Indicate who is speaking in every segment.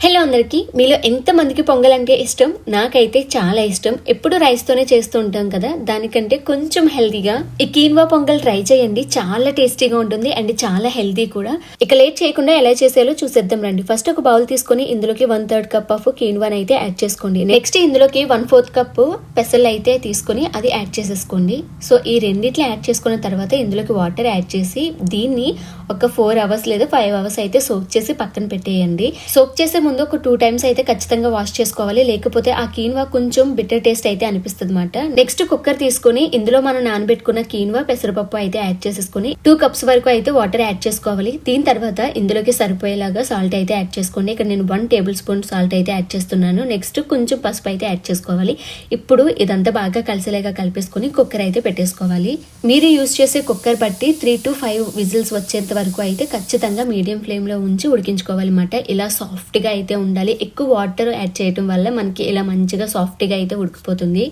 Speaker 1: Hello అందరికి, మీలో ఎంత మందికి పొంగల్ అంటే ఇష్టం? నాకైతే చాలా ఇష్టం. ఎప్పుడు రైస్ తోనే చేస్తూ ఉంటాం కదా, దానికంటే కొంచెం హెల్తీగా ఈ కీన్వా పొంగల్ ట్రై చేయండి. చాలా టేస్టీగా ఉంటుంది అండ్ చాలా హెల్తీ కూడా. ఇక లేట్ చేయకుండా ఎలా చేసేయాలో చూసేద్దాం రండి. ఫస్ట్ ఒక బౌల్ తీసుకొని ఇందులోకి 1/3 కప్ ఆఫ్ కీన్వాని అయితే యాడ్ చేసుకోండి. నెక్స్ట్ ఇందులోకి 1/4 కప్ పెసలు అయితే తీసుకొని అది యాడ్ చేసేసుకోండి. సో ఈ రెండిట్లు యాడ్ చేసుకున్న తర్వాత ఇందులోకి వాటర్ యాడ్ చేసి దీన్ని ఒక 4 అవర్స్ లేదా 5 అవర్స్ అయితే సోక్ చేసి పక్కన పెట్టేయండి. సోక్ చేసే ముందు ఒక 2 టైమ్స్ అయితే ఖచ్చితంగా వాష్ చేసుకోవాలి, లేకపోతే ఆ కీన్వా కొంచెం బిటర్ టేస్ట్ అయితే అనిపిస్తుంది అనమాట. నెక్స్ట్ కుక్కర్ తీసుకుని ఇందులో మనం నానబెట్టుకున్న కీన్వా పెసరపప్పు అయితే యాడ్ చేసేసుకుని 2 కప్స్ వరకు అయితే వాటర్ యాడ్ చేసుకోవాలి. దీని తర్వాత ఇందులోకి సరిపోయేలాగా సాల్ట్ అయితే యాడ్ చేసుకోండి. ఇక్కడ నేను 1 టేబుల్ స్పూన్ సాల్ట్ అయితే యాడ్ చేస్తున్నాను. నెక్స్ట్ కొంచెం పసుపు అయితే యాడ్ చేసుకోవాలి. ఇప్పుడు ఇదంతా బాగా కలిసేలాగా కలిపేసుకుని కుక్కర్ అయితే పెట్టేసుకోవాలి. మీరు యూజ్ చేసే కుక్కర్ బట్టి 3 to 5 విజిల్స్ వచ్చేంత వరకు అయితే ఖచ్చితంగా మీడియం ఫ్లేమ్ లో ఉంచి ఉడికించుకోవాలన్నమాట. ఇలా సాఫ్ట్ గా అయితే ఉండాలి. ఎక్కువ వాటర్ యాడ్ చేయడం వల్ల మనకి ఇలా మంచిగా సాఫ్ట్ గా అయితే ఉడికిపోతుంది.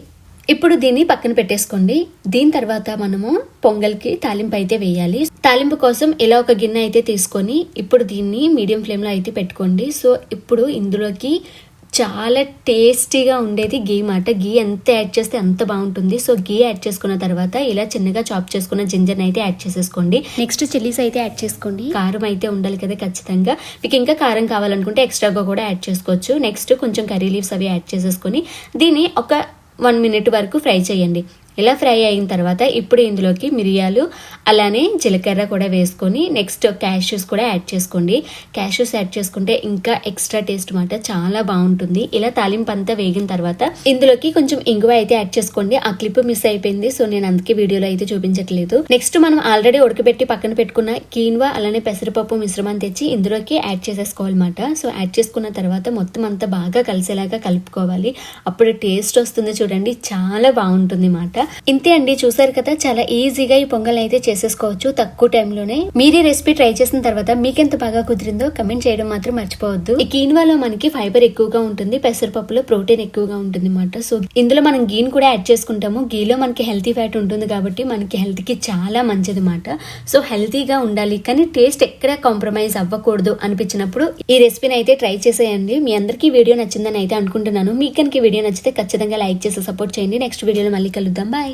Speaker 1: ఇప్పుడు దీన్ని పక్కన పెట్టేసుకోండి. దీని తర్వాత మనము పొంగల్కి తాలింపు అయితే వేయాలి. తాలింపు కోసం ఇలా ఒక గిన్నె అయితే తీసుకొని ఇప్పుడు దీన్ని మీడియం ఫ్లేమ్ లో అయితే పెట్టుకోండి. సో ఇప్పుడు ఇందులోకి చాలా టేస్టీగా ఉండేది గీ మాట. గీ ఎంత యాడ్ చేస్తే అంత బాగుంటుంది. సో గీ యాడ్ చేసుకున్న తర్వాత ఇలా చిన్నగా చాప్ చేసుకున్న జింజర్ అయితే యాడ్ చేసేసుకోండి. నెక్స్ట్ చిల్లీస్ అయితే యాడ్ చేసుకోండి. కారం అయితే ఉండాలి కదా ఖచ్చితంగా. మీకు ఇంకా కారం కావాలనుకుంటే ఎక్స్ట్రాగా కూడా యాడ్ చేసుకోవచ్చు. నెక్స్ట్ కొంచెం కర్రీ లీవ్స్ అవి యాడ్ చేసేసుకొని దీన్ని ఒక 1 minute వరకు ఫ్రై చేయండి. ఇలా ఫ్రై అయిన తర్వాత ఇప్పుడు ఇందులోకి మిరియాలు అలానే జీలకర్ర కూడా వేసుకొని నెక్స్ట్ క్యాష్యూస్ కూడా యాడ్ చేసుకోండి. క్యాష్యూస్ యాడ్ చేసుకుంటే ఇంకా ఎక్స్ట్రా టేస్ట్ మాట చాలా బాగుంటుంది. ఇలా తాలింపు అంతా వేగిన తర్వాత ఇందులోకి కొంచెం ఇంగువ అయితే యాడ్ చేసుకోండి. ఆ క్లిప్ మిస్ అయిపోయింది, సో నేను అందుకే వీడియోలో అయితే చూపించట్లేదు. నెక్స్ట్ మనం ఆల్రెడీ ఉడకబెట్టి పక్కన పెట్టుకున్న కీన్వా అలానే పెసరపప్పు మిశ్రమాన్ని తెచ్చి ఇందులోకి యాడ్ చేసేసుకోవాలన్నమాట. సో యాడ్ చేసుకున్న తర్వాత మొత్తం అంతా బాగా కలిసేలాగా కలుపుకోవాలి. అప్పుడు టేస్ట్ వస్తుంది చూడండి, చాలా బాగుంటుంది మాట. ఇంతే అండి, చూసారు కదా, చాలా ఈజీగా ఈ పొంగల్ అయితే చేసేసుకోవచ్చు తక్కువ టైంలోనే. మీరు ఈ రెసిపీ ట్రై చేసిన తర్వాత మీకెంత బాగా కుదిరిందో కమెంట్ చేయడం మాత్రం మర్చిపోవద్దు. ఈ కీన్వాలో మనకి ఫైబర్ ఎక్కువగా ఉంటుంది, పెసరపప్పులో ప్రోటీన్ ఎక్కువగా ఉంటుంది అన్నమాట. సో ఇందులో మనం గీని కూడా యాడ్ చేసుకుంటాము. గీలో మనకి హెల్తీ ఫ్యాట్ ఉంటుంది కాబట్టి మనకి హెల్త్ కి చాలా మంచిది మాట. సో హెల్తీగా ఉండాలి కానీ టేస్ట్ ఎక్కడ కాంప్రమైజ్ అవ్వకూడదు అనిపించినప్పుడు ఈ రెసిపీని అయితే ట్రై చేసేయండి. మీ అందరికీ వీడియో నచ్చిందని అయితే అనుకుంటున్నాను. మీకు కనుక వీడియో నచ్చితే ఖచ్చితంగా లైక్ చేసి సపోర్ట్ చేయండి. నెక్స్ట్ వీడియోలో మళ్ళీ కలుద్దాం. బాయ్.